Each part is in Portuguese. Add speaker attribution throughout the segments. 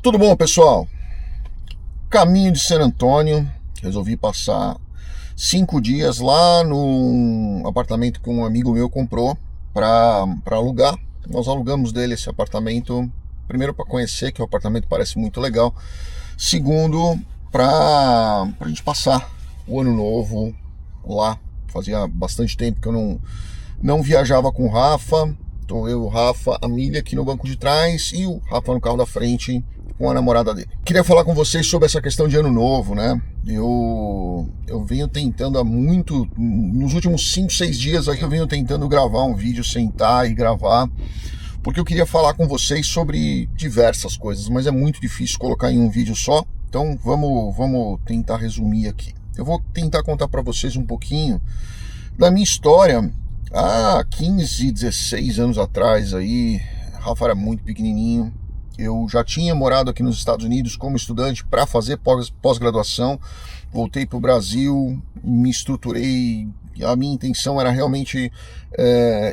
Speaker 1: Tudo bom, pessoal? Caminho de San Antônio, resolvi passar 5 dias lá no apartamento que um amigo meu comprou para alugar. Nós alugamos dele esse apartamento, primeiro para conhecer, que o apartamento parece muito legal. Segundo, para a gente passar o ano novo lá. Fazia bastante tempo que eu não viajava com o Rafa. Então eu, o Rafa, a Milha aqui no banco de trás e o Rafa no carro da frente com a namorada dele. Queria falar com vocês sobre essa questão de ano novo, né? Eu venho tentando nos últimos 5, 6 dias aqui eu venho tentando gravar um vídeo, sentar e gravar, porque eu queria falar com vocês sobre diversas coisas, mas é muito difícil colocar em um vídeo só, então vamos tentar resumir aqui. Eu vou tentar contar para vocês um pouquinho da minha história. Há 15, 16 anos atrás aí, Rafa era muito pequenininho. Eu já tinha morado aqui nos Estados Unidos como estudante para fazer pós-graduação. Voltei para o Brasil, me estruturei. A minha intenção era realmente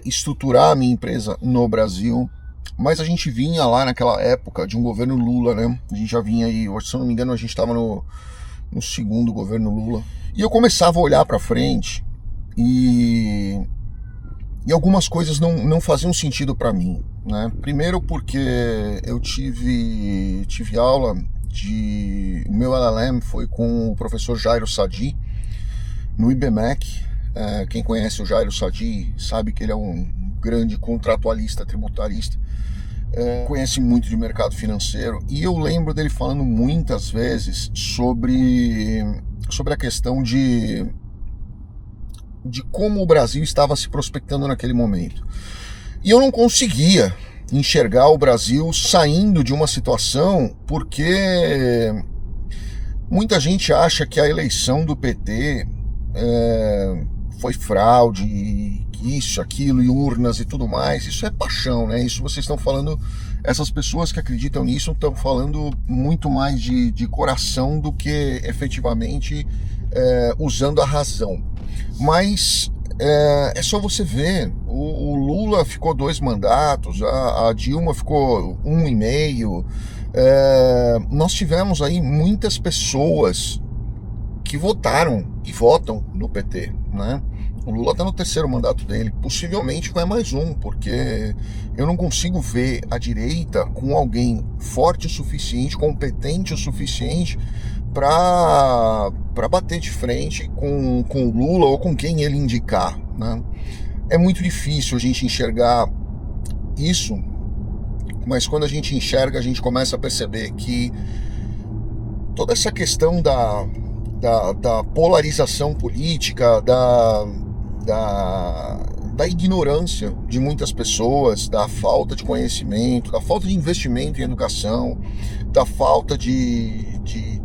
Speaker 1: estruturar a minha empresa no Brasil. Mas a gente vinha lá naquela época de um governo Lula, né? A gente já vinha aí, se eu não me engano, a gente estava no segundo governo Lula. E eu começava a olhar para frente e algumas coisas não faziam sentido para mim, né? Primeiro porque eu tive aula o meu LLM foi com o professor Jairo Sadi no IBMEC. Quem conhece o Jairo Sadi sabe que ele é um grande contratualista, tributarista, conhece muito de mercado financeiro, e eu lembro dele falando muitas vezes sobre a questão de como o Brasil estava se prospectando naquele momento. E eu não conseguia enxergar o Brasil saindo de uma situação, porque muita gente acha que a eleição do PT foi fraude, isso, aquilo, e urnas e tudo mais. Isso é paixão, né? Isso vocês estão falando, essas pessoas que acreditam nisso estão falando muito mais de coração do que efetivamente usando a razão. Mas é só você ver, o Lula ficou 2 mandatos, a Dilma ficou 1,5. Nós tivemos aí muitas pessoas que votaram e votam no PT, né? O Lula está no 3º mandato dele, possivelmente vai mais um, porque eu não consigo ver a direita com alguém forte o suficiente, competente o suficiente para bater de frente com o Lula ou com quem ele indicar, né? É muito difícil a gente enxergar isso, mas quando a gente enxerga, a gente começa a perceber que toda essa questão da polarização política, da ignorância de muitas pessoas, da falta de conhecimento, da falta de investimento em educação, da falta de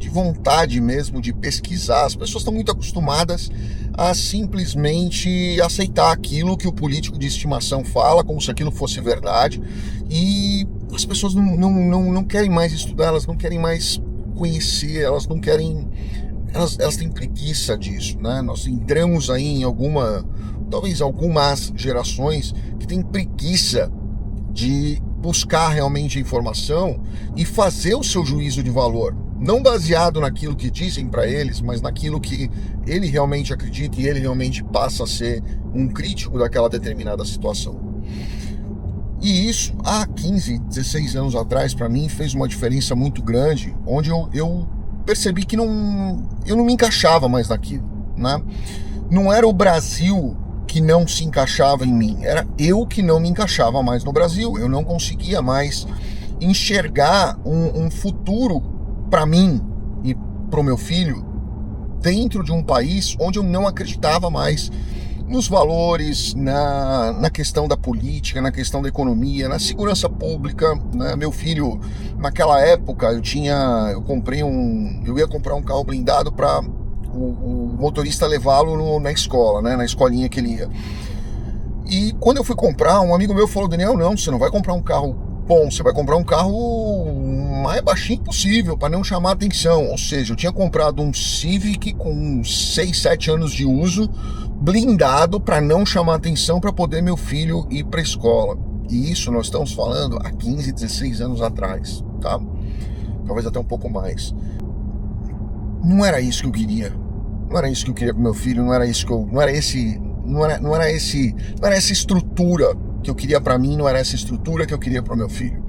Speaker 1: vontade mesmo de pesquisar. As pessoas estão muito acostumadas a simplesmente aceitar aquilo que o político de estimação fala, como se aquilo fosse verdade, e as pessoas não querem mais estudar, elas não querem mais conhecer, elas não querem... Elas têm preguiça disso, né? Nós entramos aí em talvez algumas gerações que têm preguiça de buscar realmente a informação e fazer o seu juízo de valor, não baseado naquilo que dizem para eles, mas naquilo que ele realmente acredita e ele realmente passa a ser um crítico daquela determinada situação. E isso, há 15, 16 anos atrás, para mim, fez uma diferença muito grande, onde eu percebi que eu não me encaixava mais naquilo, né? Não era o Brasil que não se encaixava em mim, era eu que não me encaixava mais no Brasil. Eu não conseguia mais enxergar um futuro para mim e para o meu filho dentro de um país onde eu não acreditava mais nos valores, na questão da política, na questão da economia, na segurança pública, né? Meu filho, naquela época, eu ia comprar um carro blindado para o motorista levá-lo na escola, né? Na escolinha que ele ia. E quando eu fui comprar, um amigo meu falou: Daniel, não, você não vai comprar um carro bom, você vai comprar um carro mais baixinho possível, para não chamar atenção. Ou seja, eu tinha comprado um Civic com 6, 7 anos de uso, blindado, para não chamar atenção, para poder meu filho ir para a escola. E isso nós estamos falando há 15, 16 anos atrás, tá? talvez até um pouco mais. Não era isso que eu queria. Não era isso que eu queria pro meu filho, não era essa estrutura que eu queria para mim, não era essa estrutura que eu queria pro meu filho.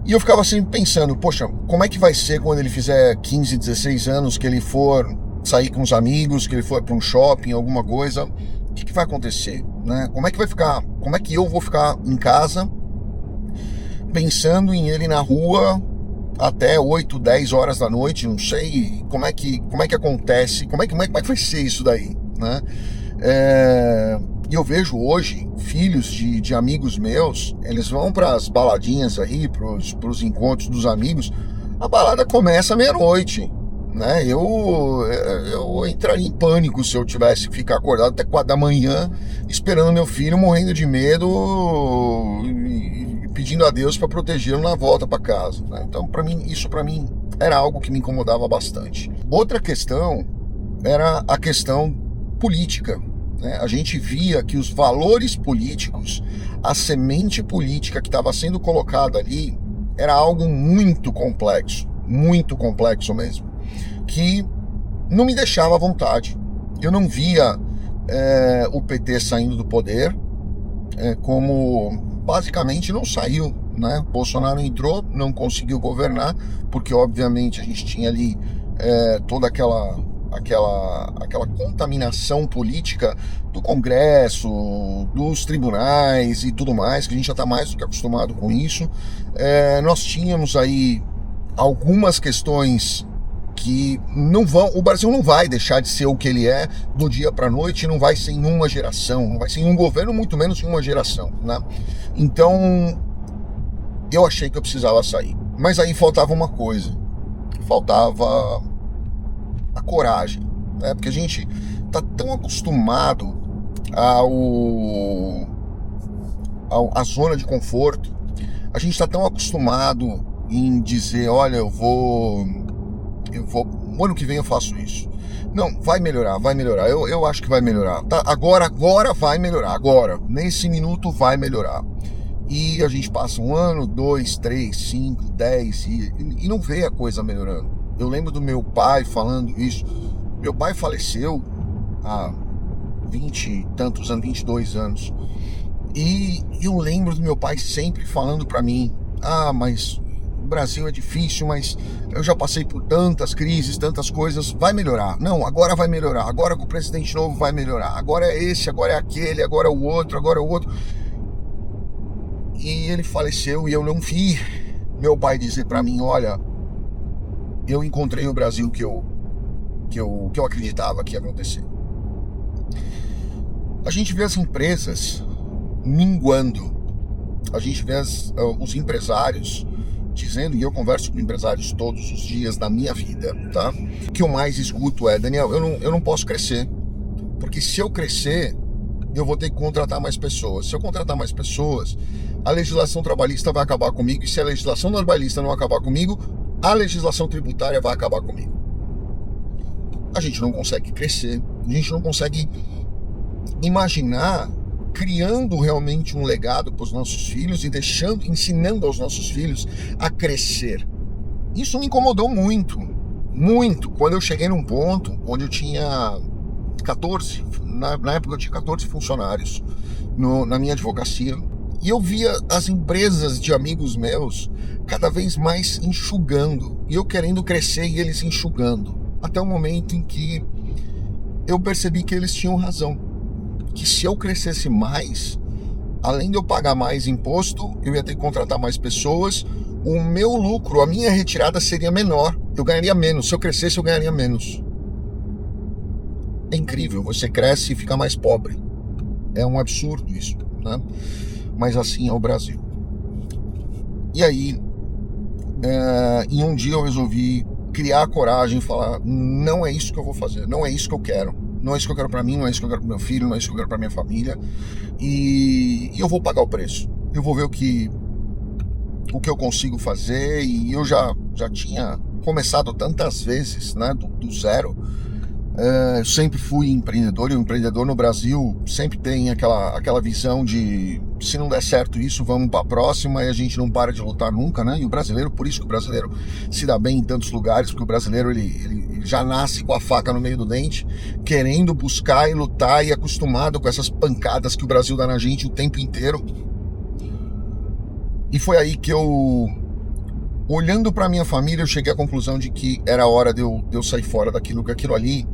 Speaker 1: E eu ficava sempre pensando, poxa, como é que vai ser quando ele fizer 15, 16 anos, que ele for sair com os amigos, que ele for para um shopping, alguma coisa, o que vai acontecer, né? Como é que vai ficar? Como é que eu vou ficar em casa pensando em ele na rua até 8, 10 horas da noite? Não sei como é que acontece, como é que vai ser isso daí, né? E eu vejo hoje filhos de amigos meus, eles vão para as baladinhas aí, pros encontros dos amigos, a balada começa meia-noite, né? Eu entraria em pânico se eu tivesse que ficar acordado até 4 da manhã esperando meu filho, morrendo de medo e pedindo a Deus para protegê-lo na volta para casa, né? Então, isso para mim era algo que me incomodava bastante. Outra questão era a questão política. A gente via que os valores políticos, a semente política que estava sendo colocada ali, era algo muito complexo mesmo, que não me deixava à vontade. Eu não via o PT saindo do poder, como basicamente não saiu, né? Bolsonaro entrou, não conseguiu governar, porque obviamente a gente tinha ali toda aquela contaminação política do Congresso, dos tribunais e tudo mais, que a gente já está mais do que acostumado com isso. Nós tínhamos aí algumas questões que o Brasil não vai deixar de ser o que ele é do dia para a noite, não vai ser em uma geração, não vai ser em um governo, muito menos em uma geração, né? Então, eu achei que eu precisava sair. Mas aí faltava uma coisa, faltava a coragem, né? Porque a gente tá tão acostumado à zona de conforto, a gente tá tão acostumado em dizer, olha, eu vou o ano que vem eu faço isso. Não, vai melhorar, eu acho que vai melhorar, tá? Agora vai melhorar, agora, nesse minuto vai melhorar. E a gente passa 1 ano, 2, 3, 5, 10 e não vê a coisa melhorando. Eu lembro do meu pai falando isso. Meu pai faleceu há 20 e tantos anos, 22 anos. E eu lembro do meu pai sempre falando pra mim, mas o Brasil é difícil, mas eu já passei por tantas crises, tantas coisas, vai melhorar. Não, agora vai melhorar, agora com o presidente novo vai melhorar. Agora é esse, agora é aquele, agora é o outro, agora é o outro. E ele faleceu e eu não vi meu pai dizer pra mim, olha, eu encontrei o Brasil que eu acreditava que ia acontecer. A gente vê as empresas minguando, a gente vê os empresários dizendo, e eu converso com empresários todos os dias da minha vida, tá? O que eu mais escuto é, Daniel, eu não posso crescer, porque se eu crescer, eu vou ter que contratar mais pessoas. Se eu contratar mais pessoas, a legislação trabalhista vai acabar comigo, e se a legislação trabalhista não acabar comigo, a legislação tributária vai acabar comigo. A gente não consegue crescer, a gente não consegue imaginar criando realmente um legado para os nossos filhos e ensinando aos nossos filhos a crescer. Isso me incomodou muito, quando eu cheguei num ponto onde eu tinha 14, na época eu tinha 14 funcionários na minha advocacia, e eu via as empresas de amigos meus cada vez mais enxugando, e eu querendo crescer e eles enxugando, até o momento em que eu percebi que eles tinham razão, que se eu crescesse mais, além de eu pagar mais imposto, eu ia ter que contratar mais pessoas, o meu lucro, a minha retirada seria menor, eu ganharia menos, se eu crescesse eu ganharia menos. É incrível, você cresce e fica mais pobre, é um absurdo isso, né? Mas assim é o Brasil. E aí, em um dia eu resolvi criar a coragem e falar, não é isso que eu vou fazer, não é isso que eu quero. Não é isso que eu quero pra mim, não é isso que eu quero pro meu filho, não é isso que eu quero pra minha família. E eu vou pagar o preço. Eu vou ver o que eu consigo fazer. E eu já tinha começado tantas vezes, né, do zero. Eu sempre fui empreendedor, e o empreendedor no Brasil sempre tem aquela visão de se não der certo isso, vamos para a próxima, e a gente não para de lutar nunca, né? E o brasileiro, por isso que o brasileiro se dá bem em tantos lugares, porque o brasileiro ele já nasce com a faca no meio do dente, querendo buscar e lutar, e acostumado com essas pancadas que o Brasil dá na gente o tempo inteiro. E foi aí que eu, olhando para minha família, eu cheguei à conclusão de que era hora de eu sair fora daquilo, que aquilo ali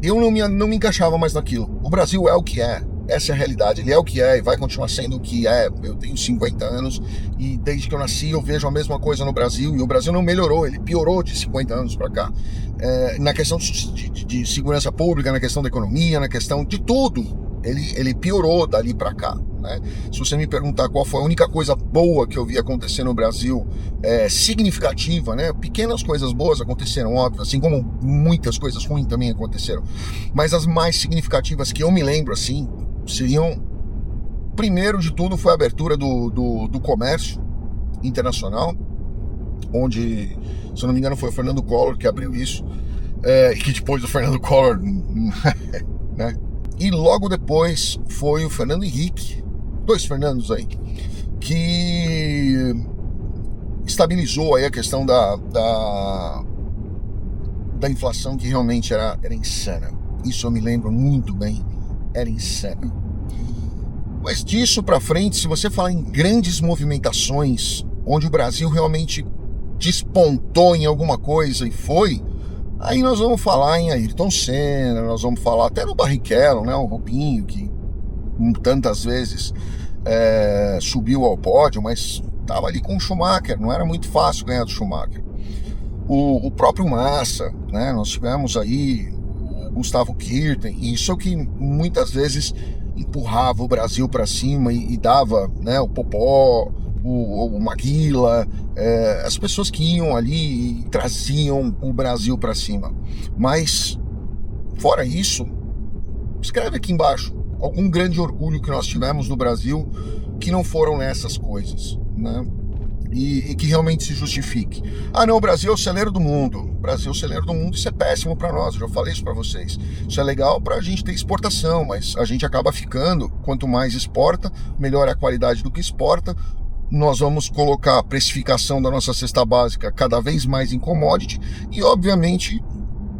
Speaker 1: eu não me encaixava mais naquilo. O Brasil é o que é, essa é a realidade, ele é o que é e vai continuar sendo o que é. Eu tenho 50 anos e desde que eu nasci eu vejo a mesma coisa no Brasil, e o Brasil não melhorou, ele piorou de 50 anos para cá, na questão de segurança pública, na questão da economia, na questão de tudo. Ele piorou dali para cá, né? Se você me perguntar qual foi a única coisa boa que eu vi acontecer no Brasil, significativa, né? Pequenas coisas boas aconteceram, óbvio, assim como muitas coisas ruins também aconteceram, mas as mais significativas que eu me lembro, assim, seriam, primeiro de tudo, foi a abertura do comércio internacional, onde, se eu não me engano, foi o Fernando Collor que abriu isso, e que depois do Fernando Collor, né? E logo depois foi o Fernando Henrique, dois Fernandos aí, que estabilizou aí a questão da inflação, que realmente era insana. Isso eu me lembro muito bem, era insana. Mas disso pra frente, se você falar em grandes movimentações, onde o Brasil realmente despontou em alguma coisa e foi, aí nós vamos falar em Ayrton Senna, nós vamos falar até no Barrichello, né, o Rubinho, que tantas vezes subiu ao pódio, mas estava ali com o Schumacher, não era muito fácil ganhar do Schumacher. O próprio Massa, né, nós tivemos aí o Gustavo Kirten, e isso é o que muitas vezes empurrava o Brasil para cima e dava, né, o Popó, o Maguila, as pessoas que iam ali e traziam o Brasil para cima. Mas, fora isso, escreve aqui embaixo algum grande orgulho que nós tivemos no Brasil que não foram nessas coisas, né? E que realmente se justifique. Ah, não, o Brasil é o celeiro do mundo. O Brasil é o celeiro do mundo, isso é péssimo para nós, eu já falei isso para vocês. Isso é legal para a gente ter exportação, mas a gente acaba ficando, quanto mais exporta, melhor é a qualidade do que exporta. Nós vamos colocar a precificação da nossa cesta básica cada vez mais em commodity e, obviamente,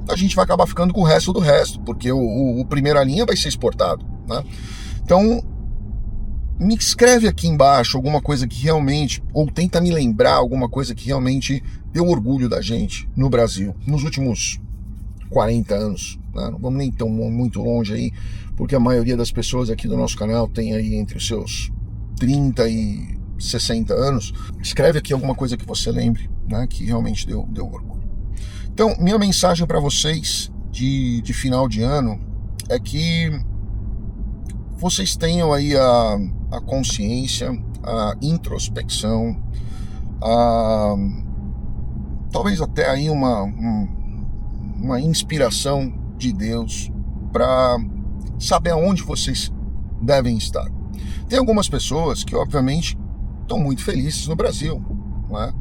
Speaker 1: a gente vai acabar ficando com o resto do resto, porque o primeira linha vai ser exportado, né? Então, me escreve aqui embaixo alguma coisa que realmente, ou tenta me lembrar alguma coisa que realmente deu orgulho da gente no Brasil, nos últimos 40 anos, né? Não vamos nem tão muito longe aí, porque a maioria das pessoas aqui do nosso canal tem aí entre os seus 30 e 60 anos. Escreve aqui alguma coisa que você lembre, né, que realmente deu orgulho. Então, minha mensagem para vocês de final de ano é que vocês tenham aí a consciência, a introspecção, talvez até aí uma inspiração de Deus para saber aonde vocês devem estar. Tem algumas pessoas que, obviamente, estão muito felizes no Brasil, né?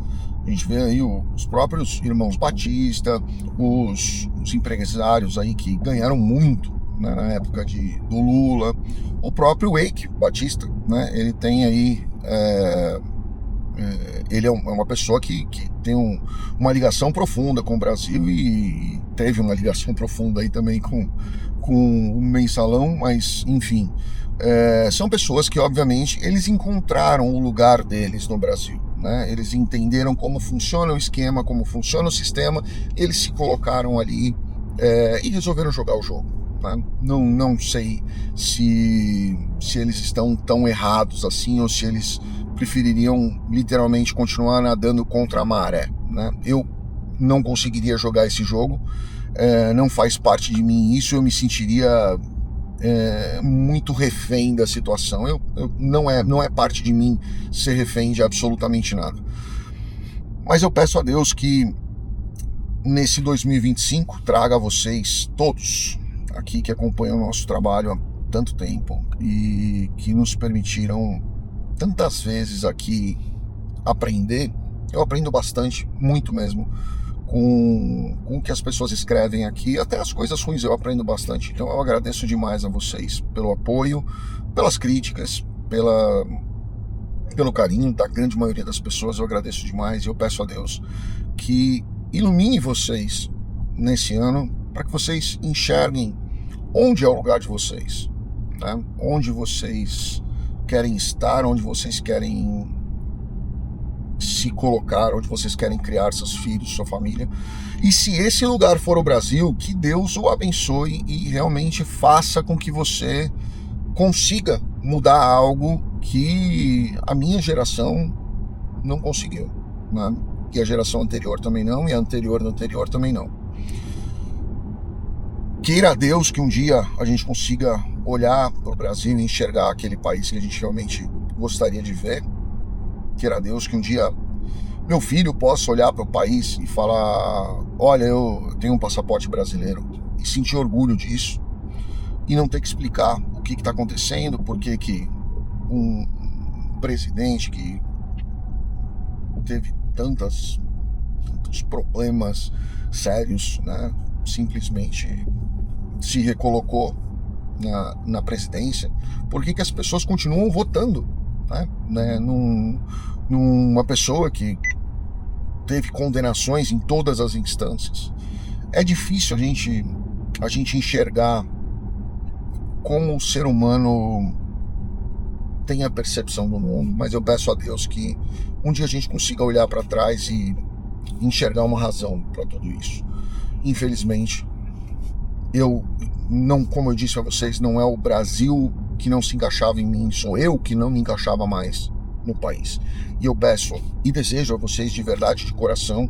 Speaker 1: A gente vê aí os próprios irmãos Batista, os empresários aí que ganharam muito, né, na época do Lula, o próprio Eike Batista, né? Ele tem aí ele é uma pessoa que tem uma ligação profunda com o Brasil e teve uma ligação profunda aí também com o Mensalão, mas enfim, são pessoas que, obviamente, eles encontraram o lugar deles no Brasil, né? Eles entenderam como funciona o esquema, como funciona o sistema, eles se colocaram ali e resolveram jogar o jogo, né? Não sei se eles estão tão errados assim, ou se eles prefeririam literalmente continuar nadando contra a maré, né? Eu não conseguiria jogar esse jogo, não faz parte de mim isso, eu me sentiria muito refém da situação. Não é parte de mim ser refém de absolutamente nada. Mas eu peço a Deus que nesse 2025 traga a vocês todos aqui que acompanham o nosso trabalho há tanto tempo e que nos permitiram tantas vezes aqui aprender. Eu aprendo bastante, muito mesmo, com o que as pessoas escrevem aqui. Até as coisas ruins eu aprendo bastante. Então eu agradeço demais a vocês pelo apoio, pelas críticas, pelo carinho da grande maioria das pessoas. Eu agradeço demais e eu peço a Deus que ilumine vocês nesse ano, para que vocês enxerguem onde é o lugar de vocês, né? Onde vocês querem estar, onde vocês querem se colocar, onde vocês querem criar seus filhos, sua família. E se esse lugar for o Brasil, que Deus o abençoe e realmente faça com que você consiga mudar algo que a minha geração não conseguiu, né? E a geração anterior também não, e a anterior da anterior também não. Queira a Deus que um dia a gente consiga olhar para o Brasil e enxergar aquele país que a gente realmente gostaria de ver. Queira a Deus que um dia meu filho possa olhar para o país e falar: olha, eu tenho um passaporte brasileiro, e sentir orgulho disso, e não ter que explicar o que está acontecendo, porque que um presidente que teve tantos problemas sérios, né, simplesmente se recolocou na presidência. Por que as pessoas continuam votando, né, numa pessoa que teve condenações em todas as instâncias? É difícil a gente enxergar como o ser humano tem a percepção do mundo, mas eu peço a Deus que um dia a gente consiga olhar para trás e enxergar uma razão para tudo isso. Infelizmente, como eu disse a vocês, não é o Brasil que não se encaixava em mim, sou eu que não me encaixava mais no país. E eu peço e desejo a vocês de verdade, de coração,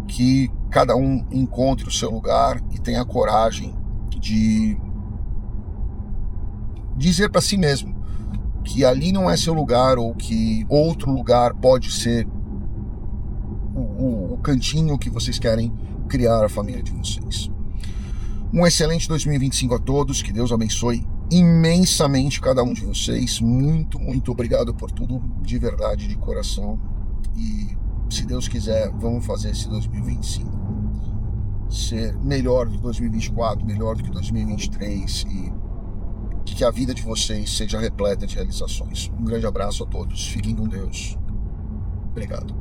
Speaker 1: que cada um encontre o seu lugar e tenha coragem de dizer para si mesmo que ali não é seu lugar, ou que outro lugar pode ser o cantinho que vocês querem criar a família de vocês. Um excelente 2025 a todos, que Deus abençoe imensamente cada um de vocês. Muito, muito obrigado por tudo, de verdade, de coração. E se Deus quiser, vamos fazer esse 2025 ser melhor do que 2024, melhor do que 2023, e que a vida de vocês seja repleta de realizações. Um grande abraço a todos, fiquem com Deus. Obrigado.